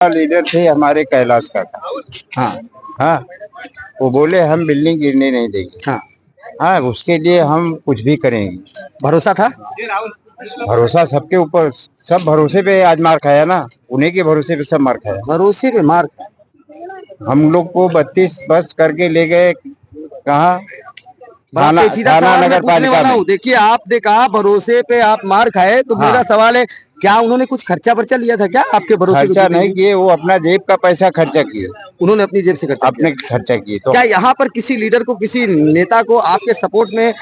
Leader थे हमारे कैलाश काका। हाँ हाँ, वो बोले हम बिल्डिंग गिरने नहीं देंगे। हाँ, हाँ, उसके लिए हम कुछ भी करेंगे। भरोसा था। भरोसा सबके ऊपर, सब भरोसे पे आज मार खाया ना, उन्हीं के भरोसे पे सब मार खाया। भरोसे पे मार खा। हम लोग को 32 बस करके ले गए कहाँ, बड़ा थाना पेचीदा थाना सवाल मैं नगर पूछने पालिका वाला में। हूँ। देखिए, आपने कहा भरोसे पे आप मार खाए, तो हाँ। मेरा सवाल है, क्या उन्होंने कुछ खर्चा वर्चा लिया था क्या आपके भरोसे को खर्चा जीतने नहीं में? किए, वो अपना जेब का पैसा खर्चा किए। उन्होंने अपनी जेब से खर्चा अपने किया। खर्चा किए तो क्या यहाँ पर किसी लीडर को, किसी नेता को आपके सपोर्ट में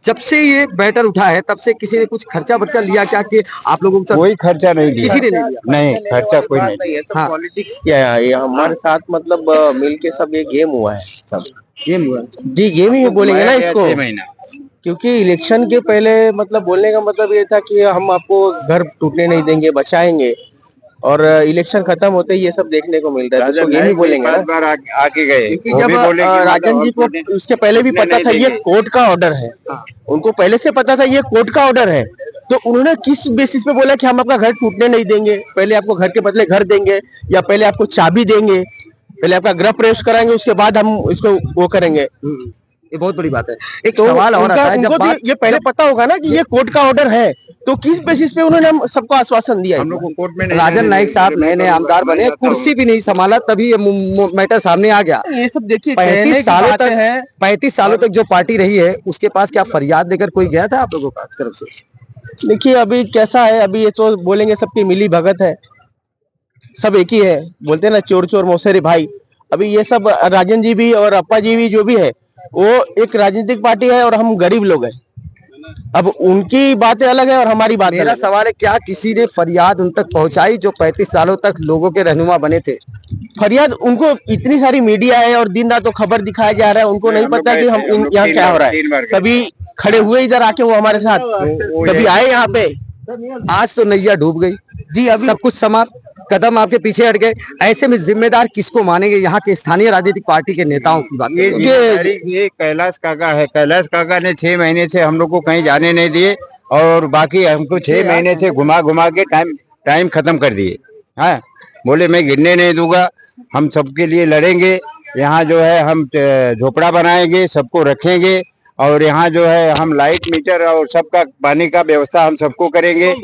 जब से ये बैटर उठा है तब से किसी ने कुछ खर्चा वर्चा लिया क्या कि आप लोगों के साथ? कोई खर्चा नहीं दिया, किसी ने नहीं लिया। नहीं खर्चा कोई नहीं दिया। हाँ, पॉलिटिक्स क्या है ये हमारे साथ, मतलब मिल के सब ये गेम हुआ है। सब गेम हुआ। जी, गेम ही बोलेंगे ना इसको, 6 महीना। क्योंकि इलेक्शन के पहले मतलब बोलने का मतलब ये था कि हम आपको घर टूटने नहीं देंगे, बचाएंगे, और इलेक्शन खत्म होते ही ये सब देखने को मिल रहा है, तो गेम ही बोलेंगे ना। बार आके गए, क्योंकि वो जब भी बोले कि राजन जी को उसके पहले भी पता था ये कोर्ट का ऑर्डर है, उनको पहले से पता था ये कोर्ट का ऑर्डर है, तो उन्होंने किस बेसिस पे बोला कि हम आपका घर टूटने नहीं देंगे, पहले आपको घर के बदले घर देंगे, या पहले आपको चाबी देंगे, पहले आपका गृह प्रवेश कराएंगे, उसके बाद हम इसको वो करेंगे। ये बहुत बड़ी बात है। एक तो सवाल और आता है, उनको जब बात ये पहले पता होगा ना कि ये कोर्ट का ऑर्डर है, तो किस बेसिस पे उन्होंने हम सबको आश्वासन दिया? हम लोग को कोर्ट में नहीं राजन नाइक साहब नए नए आमदार बने, कुर्सी भी नहीं संभाला, तभी ये मैटर सामने आ गया। ये सब देखिए 35 सालों तक 35 सालों तक जो पार्टी रही है उसके पास क्या फरियाद लेकर कोई गया था आप लोगों का तरफ से? देखिए अभी कैसा है, अभी ये तो बोलेंगे सबकी मिली भगत है, सब एक ही है, बोलते हैं ना चोर चोर मौसेरे भाई। अभी ये सब राजन जी भी और अप्पा जी भी जो भी है, वो एक राजनीतिक पार्टी है और हम गरीब लोग हैं। अब उनकी बातें अलग है और हमारी बात मेरा अलग है। सवाल है, क्या किसी ने फरियाद उन तक पहुंचाई जो 35 सालों तक लोगों के रहनुमा बने थे? फरियाद उनको, इतनी सारी मीडिया है और दिन रात तो खबर दिखाया जा रहा है, उनको नहीं पता कि हम यहाँ क्या हो रहा है। कभी खड़े हुए इधर आके वो हमारे साथ, कभी आए यहाँ पे। आज तो नैया डूब गई जी, अभी सब कुछ समाप्त, कदम आपके पीछे हट गए। ऐसे में जिम्मेदार किसको मानेंगे यहाँ के स्थानीय राजनीतिक पार्टी के नेताओं की बात? ये कैलाश काका है। कैलाश काका ने 6 महीने से हम लोग को कहीं जाने नहीं दिए, और बाकी हमको 6 महीने से घुमा घुमा के टाइम खत्म कर दिए। हाँ, बोले मैं गिरने नहीं दूंगा, हम सबके लिए लड़ेंगे, यहाँ जो है हम झोपड़ा बनाएंगे, सबको रखेंगे, और यहाँ जो है हम लाइट मीटर और सबका पानी का व्यवस्था हम सबको करेंगे।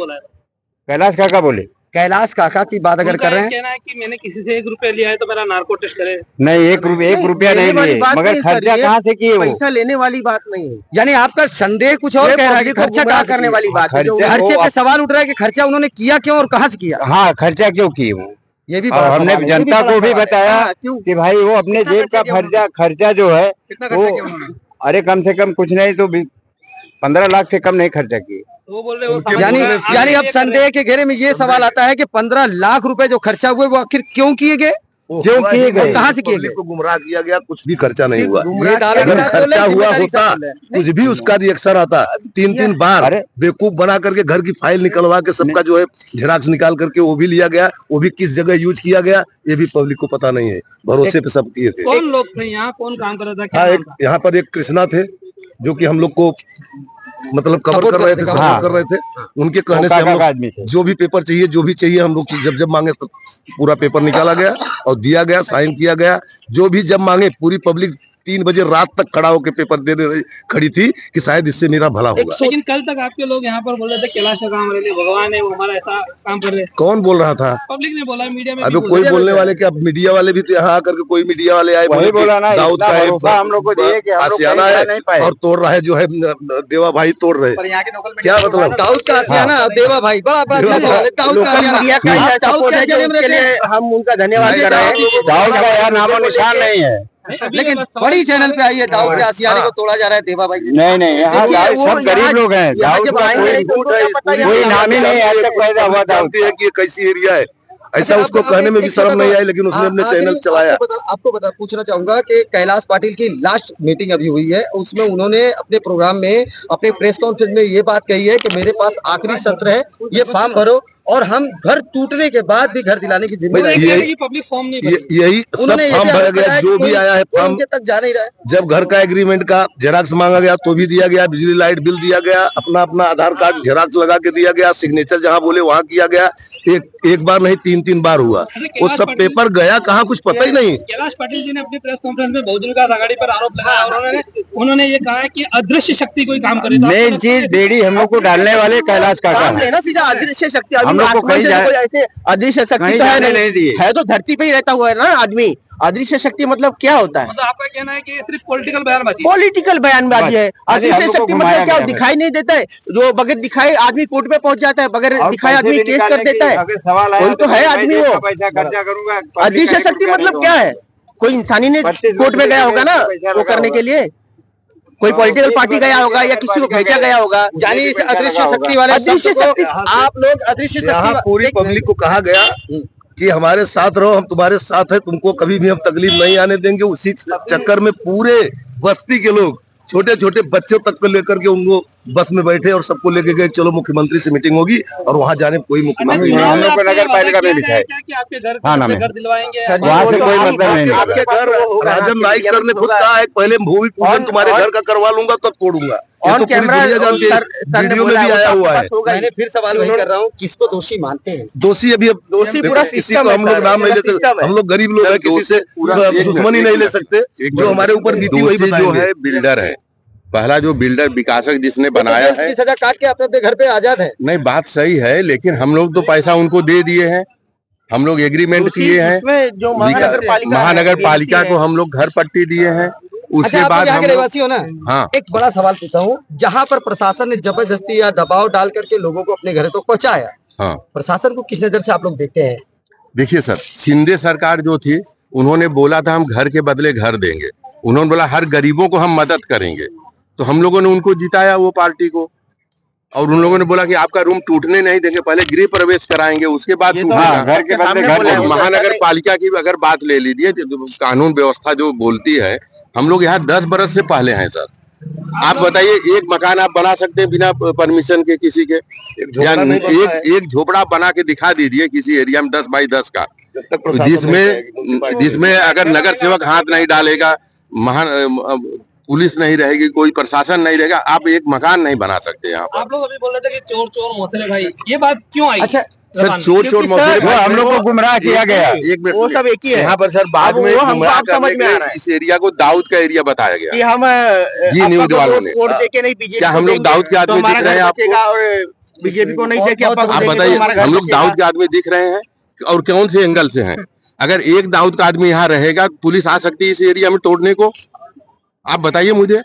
कैलाश काका बोले। कैलाश काका की बात अगर कर रहे हैं, कहना है कि मैंने किसी से 1 रुपया लिया है तो मेरा नार्को टेस्ट करे। नहीं, 1 रुपया नहीं लिए, मगर खर्चा कहाँ से किए? वो पैसा लेने वाली बात नहीं है। यानी आपका संदेह कुछ और कह रहा है कि खर्चा कहाँ करने वाली बात है। खर्चे पे सवाल उठ रहा है कि खर्चा उन्होंने किया क्यों और कहाँ से किया? हाँ, खर्चा क्यों किए वो, ये भी और हमने जनता को भी बताया कि भाई वो अपने जेब का खर्चा जो है वो, अरे कम से कम कुछ नहीं तो 15 लाख से कम नहीं खर्चा किए। वो बोल रहे हो यानी अब संदेह के घेरे में ये सवाल आता है कि 15 लाख रुपए जो खर्चा हुए वो आखिर क्यों किए गए? क्यों किए गए? कहाँ से किए गए? को गुमराह किया गया, कुछ भी खर्चा नहीं हुआ। अगर खर्चा हुआ होता कुछ भी उसका रिएक्शन आता। 3 बार बेवकूफ बना करके घर की फाइल निकलवा के सबका जो है झेराक्स निकाल करके वो भी लिया गया, वो भी किस जगह यूज किया गया ये भी पब्लिक को पता नहीं है। भरोसे पे सब किए थे। कौन लोग थे यहाँ, कौन काम कर रहा था? हाँ, यहाँ पर एक कृष्णा थे जो कि हम लोग को मतलब कवर कर रहे थे, सपोर्ट कर रहे थे। उनके कहने से हम लोग जो भी पेपर चाहिए, जो भी चाहिए, हम लोग जब मांगे तो पूरा पेपर निकाला गया और दिया गया, साइन किया गया। जो भी जब मांगे पूरी पब्लिक 3 बजे रात तक खड़ा होकर पेपर देने खड़ी थी कि शायद इससे मेरा भला होगा। लेकिन कल तक आपके लोग यहाँ पर बोल रहे थे कैलाश काका हमारे लिए भगवान है, वो हमारा ऐसा काम कर रहे हैं। कौन बोल रहा था? पब्लिक ने बोला, मीडिया में। अभी कोई बोलने वाले क्या, मीडिया वाले भी तो यहाँ आकर के कोई मीडिया वाले आए बोले दाऊद का हम लोग को दिए कि आशियाना है और तोड़ रहा है, जो है देवा भाई तोड़ रहे। क्या मतलब दाऊद का आशियाना, देवा भाई, बड़ा बड़ा सवाल है। दाऊद का हम उनका धन्यवाद कर रहे हैं। दाऊद का यहाँ नामो निशान नहीं है, लेकिन बड़ी चैनल पे आई है दाऊद के आशियाने को तोड़ा जा रहा है देवा भाई। नहीं, यहाँ सब गरीब लोग हैं। दाऊद का कोई नाम ही नहीं आज तक पैदा हुआ। जानती है कि ये कैसी एरिया है, ऐसा उसको कहने में भी शर्म नहीं आई, लेकिन उसने अपने चैनल चलाया। आपको पूछना चाहूंगा कि कैलाश पाटिल की लास्ट मीटिंग अभी हुई है, उसमें उन्होंने अपने प्रोग्राम में, अपने प्रेस कॉन्फ्रेंस में ये बात कही है कि मेरे पास आखिरी सत्र है, ये फॉर्म भरो और हम घर टूटने के बाद भी घर दिलाने की जिम्मेदारी पब्लिक फॉर्म नहीं भरी। यही सब उन्होंने फॉर्म भरा गया, जो भी आया है फॉर्म उनके तक जा नहीं रहा है। जब घर का एग्रीमेंट का जेरॉक्स मांगा गया तो भी दिया गया, बिजली लाइट बिल दिया गया, अपना अपना आधार कार्ड जेरॉक्स लगा के दिया गया, सिग्नेचर जहां बोले वहां किया गया। एक बार नहीं 3 बार हुआ। वो सब पेपर गया कहाँ कुछ पता ही नहीं। कैलाश पाटिल जी ने अपनी प्रेस कॉन्फ्रेंस में बहुजन विकास आघाड़ी पर आरोप लगाया और उन्होंने ये कहा है कि अदृश्य शक्ति कोई काम करे। मेन चीज बेड़ी हम लोग को डालने वाले कैलाश काका है। ना सीधा अदृश्य शक्ति, हम लोग को कहीं ऐसे अदृश्य शक्ति तो है नहीं दिए है, तो धरती पे ही रहता हुआ है ना आदमी। अदृश्य शक्ति मतलब क्या होता है? मतलब आपका कहना है कि सिर्फ पॉलिटिकल बयानबाजी, पॉलिटिकल बयानबाजी है। अदृश्य शक्ति मतलब क्या, दिखाई नहीं देता है? जो बगैर दिखाए आदमी कोर्ट में पहुंच जाता है, बगैर दिखाए आदमी केस कर देता है, वही तो है आदमी। वो अदृश्य शक्ति मतलब क्या है? कोई इंसानी ने कोर्ट में गया होगा ना वो करने के लिए, कोई पॉलिटिकल पार्टी गया होगा या किसी को भेजा गया होगा। यानी इस अदृश्य शक्ति वाले अदृश्य शक्ति, आप लोग अदृश्य शक्ति पूरी पब्लिक को कहा गया कि हमारे साथ रहो, हम तुम्हारे साथ है, तुमको कभी भी हम तकलीफ नहीं आने देंगे। उसी चक्कर में पूरे बस्ती के लोग छोटे छोटे बच्चों तक को लेकर के उनको बस में बैठे और सबको लेके गए, चलो मुख्यमंत्री से मीटिंग होगी। और वहां जाने कोई मुख्यमंत्री हम लोग को नगर पालिका में लिखा है आपके घर थाना में, घर दिलवाएंगे। वहाँ से कोई मतलब नहीं। आपके घर राजन नाइक सर ने खुद कहा है पहले भूमि पूजन तुम्हारे घर का करवा लूंगा तब तोड़ूंगा। ऑन कैमरा वीडियो में भी आया हुआ है। मैंने फिर सवाल वही कर रहा हूँ, किसको दोषी मानते हैं? दोषी अभी अब दोषी पूरा किसी को हम लोग नाम नहीं ले सकते। हम लोग गरीब लोग हैं, किसी से दुश्मनी नहीं ले सकते। जो हमारे ऊपर बीती वही जो है बिल्डर है, पहला जो बिल्डर विकासक जिसने बनाया है, सजा काट के अपने घर पे आजाद है। नहीं बात सही है, लेकिन हम लोग तो पैसा उनको दे दिए हैं, हम लोग एग्रीमेंट किए हैं, जो महानगर पालिका को हम लोग घर पट्टी दिए हैं। उसके अच्छा, बाद यहाँ के हम रहवासी हो ना? हाँ। एक बड़ा सवाल पूछता हूँ, जहाँ पर प्रशासन ने जबरदस्ती या दबाव डाल करके लोगों को अपने घर तक पहुंचाया, हाँ, प्रशासन को किस नजर से आप लोग देखते हैं? देखिए सर, शिंदे सरकार जो थी उन्होंने बोला था हम घर के बदले घर देंगे, उन्होंने बोला हर गरीबों को हम मदद करेंगे, तो हम लोगों ने उनको जिताया वो पार्टी को। और उन लोगों ने बोला कि आपका रूम टूटने नहीं देंगे, पहले गृह प्रवेश कराएंगे उसके बाद घर के बदले घर। महानगर पालिका की अगर बात ले लीजिए, कानून व्यवस्था जो बोलती है, हम लोग यहाँ 10 बरस से पहले हैं सर। आप बताइए, एक मकान आप बना सकते हैं बिना परमिशन के किसी के? या एक झोपड़ा बना के दिखा दीजिए किसी एरिया में 10 बाई 10 का, जिसमें अगर नगर सेवक हाथ नहीं डालेगा, पुलिस नहीं रहेगी, कोई प्रशासन नहीं रहेगा, आप एक मकान नहीं बना सकते यहाँ पर। आप लोग अभी बोल रहे थे कि चोर चोर मौसले भाई, ये बात क्यों आई? अच्छा सर, चोर चोर मौसले भाई हम लोग को गुमराह किया गया। एक मिनट, वो सब एक ही है यहाँ पर सर बाद में गुमराह समझ में आ रहा करने है के इस एरिया को दाऊद का एरिया बताया गया कि हम जी न्यूज वालों ने। वोट देके नहीं बीजेपी, क्या हम लोग दाऊद के आदमी दिख रहे हैं आपको? और बीजेपी को नहीं देके आप बताइए, हम लोग दाऊद के आदमी दिख रहे हैं और कौन से एंगल से हैं? अगर एक दाऊद का आदमी यहाँ रहेगा, पुलिस आ सकती है इस एरिया में तोड़ने को? आप बताइए मुझे,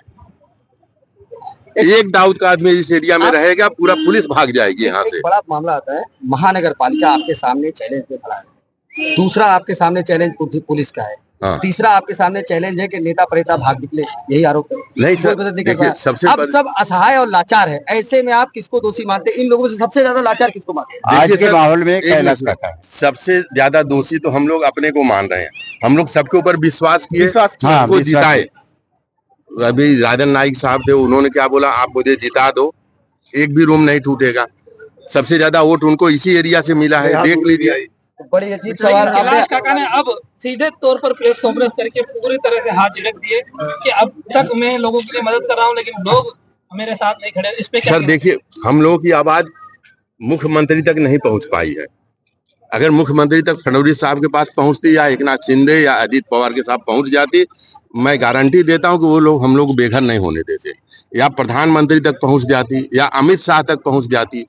एक दाऊद का आदमी इस एरिया में रहेगा, पूरा पुलिस भाग जाएगी यहाँ से। बड़ा मामला आता है, महानगर पालिका आपके सामने चैलेंज पे खड़ा है, दूसरा आपके सामने चैलेंज पुलिस का है, हाँ। तीसरा आपके सामने चैलेंज है कि नेता प्रेता भाग निकले, यही आरोप है। नहीं सर, देखिए सबसे अब सब असहाय और लाचार है, ऐसे में आप किसको दोषी मानते हैं? इन लोगों से सबसे ज्यादा लाचार किसको मानते हैं आज के माहौल में? कैलाश काका सबसे ज्यादा दोषी तो हम लोग अपने को मान रहे हैं। हम लोग सबके ऊपर विश्वास किए, हाँ, सबको जिताए। अभी राजन नाइक साहब थे, उन्होंने क्या बोला, आप मुझे जिता दो, एक भी रूम नहीं टूटेगा। सबसे ज्यादा वोट उनको इसी एरिया से मिला है, देख लीजिए। बड़ी अजीब सवाल। कैलाश काका ने अब सीधे तौर पर प्रेस कॉन्फ्रेंस करके पूरी तरह से हाथ झटक दिए कि अब तक मैं लोगों के लिए मदद कर रहा हूं, लेकिन लोग मेरे साथ नहीं खड़े। इस पे सर देखिए, हम लोगों की आवाज मुख्यमंत्री तक नहीं पहुंच पाई है। अगर मुख्यमंत्री तक फडणवीस साहब के पास पहुंचती, या एकनाथ शिंदे या अजीत पवार के साथ पहुंच जाती, मैं गारंटी देता हूं कि वो लोग हम लोग बेघर नहीं होने देते। या प्रधानमंत्री तक पहुंच जाती, या अमित शाह तक पहुंच जाती,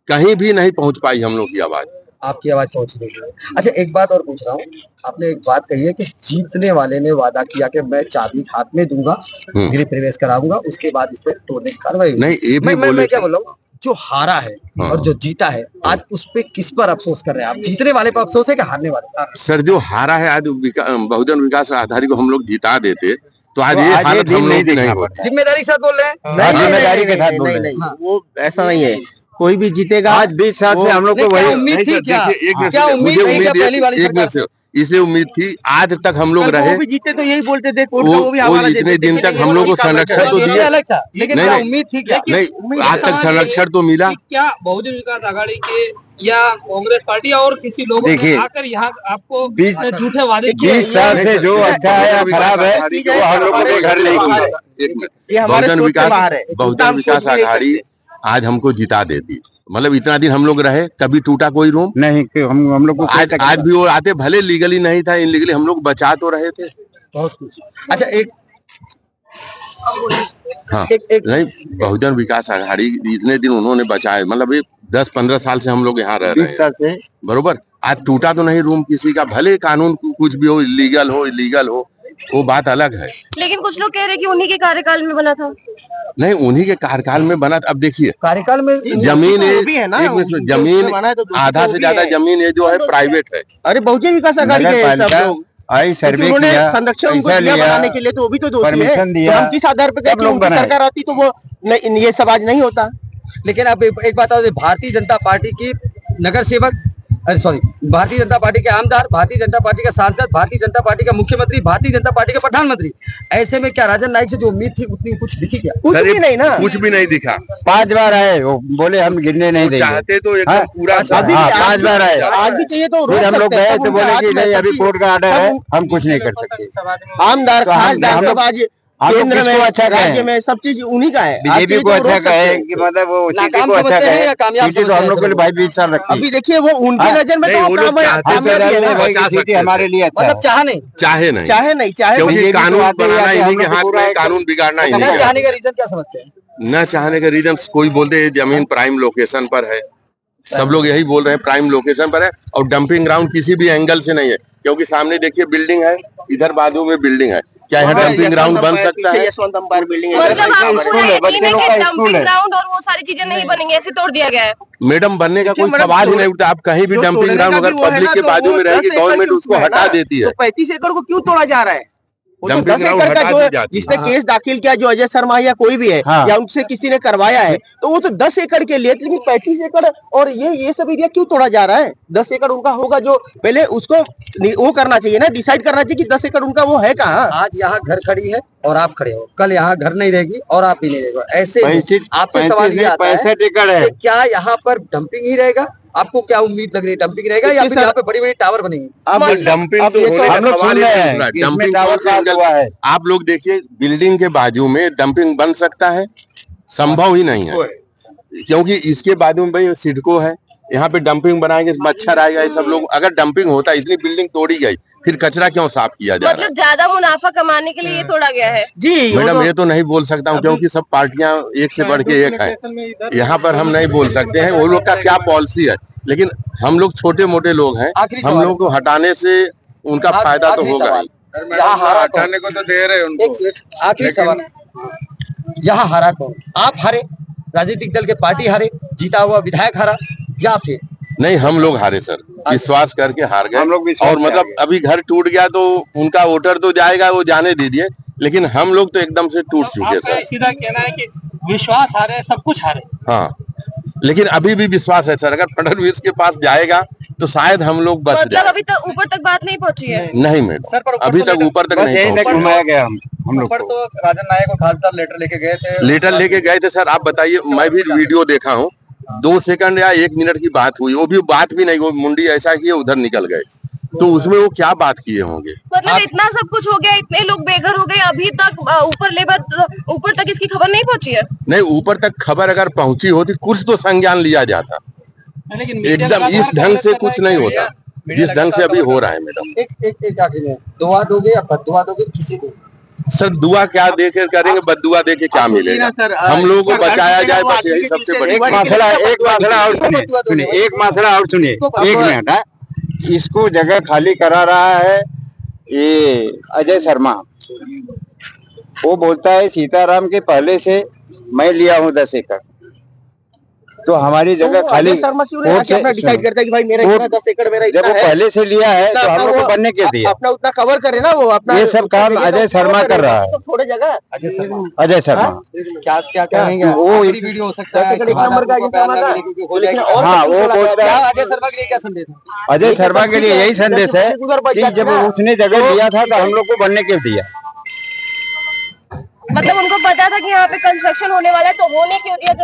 कहीं भी नहीं पहुंच पाई हम लोग की आवाज। आपकी आवाज पहुंच रही है। अच्छा, एक बात और पूछ रहा हूँ, आपने एक बात कही है कि जीतने वाले ने वादा किया कि मैं चाबी हाथ में दूंगा, गृह प्रवेश कराऊंगा, उसके बाद इस पर तोड़ने की कार्रवाई। नहीं, ये भी मैं क्या बोल रहा हूँ, जो हारा है और जो जीता है, आज उस पे किस पर अफसोस कर रहे हैं आप? जीतने वाले पर अफसोस है कि हारने वाले पर? सर, जो हारा है, आज बहुजन विकास आघाड़ी को हम लोग जिता देते तो आज ये हालत हम लोग की नहीं होती। जिम्मेदारी के साथ बोल रहे हैं? जिम्मेदारी के साथ बोल रहे हैं। वो ऐसा नहीं है, कोई भी जीतेगा। आज 20 साल से हम लोग को वही उम्मीद थी, क्या उम्मीद थी? क्या पहली वाली सरकार? इसलिए उम्मीद थी, आज तक हम लोग रहे। वो भी जीते तो यही बोलते थे, वो इतने दिन तक हम लोग को संरक्षण तो दिया, अलग था, लेकिन क्या उम्मीद थी? क्या नहीं, आज तक संरक्षण तो मिला। क्या बहुजन विकास आघाड़ी के या कांग्रेस पार्टी और किसी लोगों ने देखिए, आकर यहाँ आपको 20 झूठे वादे किए? 20 साल से जो अच्छा है या खराब है वो हम लोगों के घर नहीं किया है। एक मिनट, ये हमारे बहुजन सोच से बाहर है। बहुजन विकास आघाड़ी आज हमको जिता देती। मतलब इतना दिन हम लोग रहे, कभी टूटा कोई रूम नहीं कि हम लोग को कोई तकलीफ आज भी वो आते, भले लीगली नहीं था, इनलीगली हम लोग बचा तो रहे थे। बहुत कुछ। अच्छा एक हाँ, एक नहीं, बहुजन विकास आघाड़ी इतने दिन उन्होंने बचाए, मतलब ये 10-15 साल से हम लोग यहाँ रह रहे 20 साल हैं, से बरोबर। आज टूटा तो नहीं रूम किसी का, भले कानून कुछ भी हो, इलीगल हो, वो बात अलग है। लेकिन कुछ लोग कह रहे हैं कि उन्हीं के कार्यकाल में बना था। नहीं, उन्हीं के कार्यकाल में बना। अब देखिए, कार्यकाल में जमीन वो भी है ना, एक मिनट, जो जमीन बना है तो दोषी आधा तो से भी ज्यादा है। जमीन ये जो है प्राइवेट है। अरे बहुजन विकास आघाड़ी के सब नगरपालिका लोग आई सर्वे उन्होंने किया, संरक्षण उनको पैसा दिया लिया, बनाने के लिए, तो वो भी तो दोषी है। परमिशन तो दिया, हम किस आधार पर सब कहते हैं लोग उनकी बनाए। सरकार आती तो वो नहीं, ये सब आज नहीं होता। लेकिन अब एक बात और, भारतीय जनता पार्टी की नगर सेवक, सॉरी, भारतीय जनता पार्टी के आमदार, भारतीय जनता पार्टी का सांसद, भारतीय जनता पार्टी का मुख्यमंत्री, भारतीय जनता पार्टी का प्रधानमंत्री, ऐसे में क्या राजन नाईक से जो उम्मीद थी उतनी कुछ दिखी क्या? कुछ सर, भी नहीं ना। कुछ भी नहीं दिखा। 5 बार आए, वो बोले हम गिरने नहीं देंगे। चाहते तो एकदम हाँ, पूरा अभी हाँ, भी 5 बार आए। आज भी चाहिए तो फिर रोक हम लोग सकते हैं, गए सब तो उनके बोले हाथ कि में नहीं, अभी सबकी- कोर्ट का ऑर्डर है, सब हम कुछ नहीं कर सकते। आमदार तो हम खासदार लोग- सब आज हम लोग केंद्र किसको में, अच्छा कहें? राज्य में, सब चीज उन्हीं का है। आज बीजेपी चाहिए को तो अच्छा रोक सकते कहे हैं। कि मतलब वो सीटी नाकाम को अच्छा समझते हैं कहे, या कामयाब सीटी तो समझते हम हैं लोग के लिए 22-20 साल रखती अभी है। देखिए वो उनकी हाँ, नजर में नहीं, तो वो लोग चाहते कामयाबी ऐसा है नहीं ना। भाई कि बचा सीटी सकते हमारे थे। लिए अच्छा मतलब है। चाह नहीं, चाहे नहीं, चाहे नहीं चाहे क्योंकि बीजेपी तो कानून आते ही बनाना आते इन्हीं हम के लोग को हाथ पूरा में, एक- कानून बिगाड़ना इन्हीं न के हाथ चाहने का रीजन क्या समझते हैं? में। न चाहने का रीजन कोई बोलते हैं जमीन प्राइम लोकेशन पर है, सब लोग यही बोल रहे हैं प्राइम लोकेशन पर है, और डंपिंग ग्राउंड किसी भी एंगल से नहीं है, क्योंकि सामने देखिए बिल्डिंग है, इधर बाजू में बिल्डिंग है, क्या यहाँ डंपिंग ग्राउंड बन सकता है? यशवंत अंपायर बिल्डिंग मतलब आप स्कूल पूरे है, यकीन बच्चे है लोग कि का स्कूल डंपिंग है। ग्राउंड और वो सारी चीजें नहीं बनेंगी, ऐसे तोड़ दिया गया है। मैडम, बनने का देखिए कोई मैडम, सवाल ही नहीं तोड़- उठता। आप कहीं भी जो डंपिंग तोड़ने ग्राउंड का अगर भी वो है पब्लिक ना, के तो बाजू वो में रहेगी, 10 एकड़ गवर्नमेंट की उसको उसमें है हटा ना, देती है। तो 35 एकड़ को क्यों तोड़ा जा रहा है? वो तो डंपिंग 10 ग्राउंड एकड़ का हटा जो दी जाती है। जिसने केस दाखिल किया, जो अजय शर्मा या कोई भी है, हाँ। या उनसे किसी ने करवाया है, तो वो तो 10 एकड़ के लिए, लेकिन 35 एकड़ और ये सब एरिया क्यों तोड़ा जा रहा है? 10 एकड़ उनका होगा, जो पहले उसको वो करना चाहिए ना, डिसाइड करना चाहिए कि 10 एकड़ उनका वो है कहाँ। आज यहाँ घर खड़ी है और आप खड़े हो, कल यहाँ घर नहीं रहेगी और आप भी नहीं रहेगा। ऐसे में 35 आपसे सवाल ये आता है 65 एकड़ है। कि क्या यहाँ पर डंपिंग ही रहेगा? आपको क्या उम्मीद लग रही है, डंपिंग रहेगा या फिर यहाँ पे बड़ी बड़ी टावर बनेंगी? अब डंपिंग तो ये होने हम का लोग सवाल सुन ही रहे नहीं हैं उठ रहा है। कि इसमें डंपिंग टावर कौन से पास एंगल हुआ है। आप लोग देखिए, बिल्डिंग के बाजू में डंपिंग बन सकता है? संभव ही नहीं है, क्योंकि इसके बाजू में भाई सिडको है, यहाँ पे डंपिंग बनाएंगे, मच्छर आएगा, ये सब लोग। अगर डंपिंग होता, इतनी बिल्डिंग तोड़ी गई, फिर कचरा क्यों साफ किया जा रहा मतलब ज्यादा मुनाफा कमाने के लिए ये तोड़ा गया है। जी है? वो मैडम, तो- ये तो नहीं बोल सकता हूँ, क्योंकि सब पार्टियां एक से बढ़ के एक है। यहाँ पर हम नहीं बोल सकते हैं वो लोग का क्या पॉलिसी है, लेकिन हम लोग छोटे मोटे लोग हैं, आखिरी हम सवाल लोग को हटाने से उनका फायदा तो आखिरी होगा सवाल। ही। यहाँ हारा कौन? हटाने को तो दे रहे हैं उनको। एक मिनट, आखिरी सवाल, यहाँ हारा कौन? आप हारे, राजनीतिक दल के पार्टी हारे, जीता हुआ विधायक हारा, या फिर नहीं, हम लोग हारे सर, विश्वास करके हार हम लोग गए। विश्वास और से मतलब हार अभी घर टूट गया तो उनका वोटर तो जाएगा, वो जाने दीजिए, लेकिन हम लोग तो एकदम से टूट चुके आपका सर। सीधा कहना है कि विश्वास हारे, सब कुछ हारे। हाँ, लेकिन अभी भी विश्वास है सर, अगर फडणवीस के पास जाएगा तो शायद हम लोग बच मतलब जाए। अभी तक ऊपर तक बात नहीं पहुंची है। नहीं मैडम, सर, पर ऊपर अभी तो तक ऊपर तक बस नहीं यही तक पहुंचा। घुमाया गया हम लोग को। तो राजन नायक और खासदार लेटर लेके गए थे, लेटर लेके गए थे सर, आप बताइए, मैं भी वीडियो देखा हूँ, 2 सेकंड या 1 मिनट की बात हुई, वो भी बात भी नहीं, वो मुंडी ऐसा किए उधर निकल गए, तो उसमें वो क्या बात किए होंगे? मतलब इतना सब कुछ हो गया, इतने लोग बेघर हो गए, अभी तक ऊपर तक इसकी खबर नहीं पहुंची है। नहीं, ऊपर तक खबर अगर पहुंची होती, कुछ तो संज्ञान लिया जाता। लेकिन मीडिया एकदम लगातार इस ढंग कवरेज से कर कुछ रहा है नहीं कि होता, मीडिया जिस ढंग से अभी हो रहा है मैडम। एक आखिरी में, दुआ दोगे या बददुआ दोगे, किसी को? सर, दुआ क्या देकर करेंगे, बददुआ देके क्या मिलेगा? हम लोगों को बचाया जाए, बस यही सबसे बड़ी एक बात। मसला और सुनिए, एक मसला और सुनिए, एक मिनट है। इसको जगह खाली करा रहा है ये अजय शर्मा। वो बोलता है सीताराम के पहले से मैं लिया हूँ 10 एकड़, तो हमारी जगह तो खाली अजय शर्मा क्यों नहीं कोर्ट आके अपना से- डिसाइड करता है कि भाई मेरा वो- इतना 10 एकड़ मेरा जब इतना वो है, पहले से लिया है तो हम लोग को बनने के दिए। अपना उतना कवर करे ना, वो अपना ये सब काम अजय शर्मा कर रहा है। तो थोड़े जगह अजय शर्मा क्या क्या कहेंगे? वो आखिरी वीडियो हो सकता है, एक नंबर का अजय शर्मा का। हो जाएगी। और हाँ, सब वो कुछ बोलता क्या है, अजय शर्मा के लिए क्या संदेश है? अजय शर्मा के लिए यही संदेश है कि जब उसने जगह दिया था तो हम लोग को बनने के दिया। मतलब उनको पता था कि यहाँ पे कंस्ट्रक्शन होने वाला है, तो होने क्यों दिया जब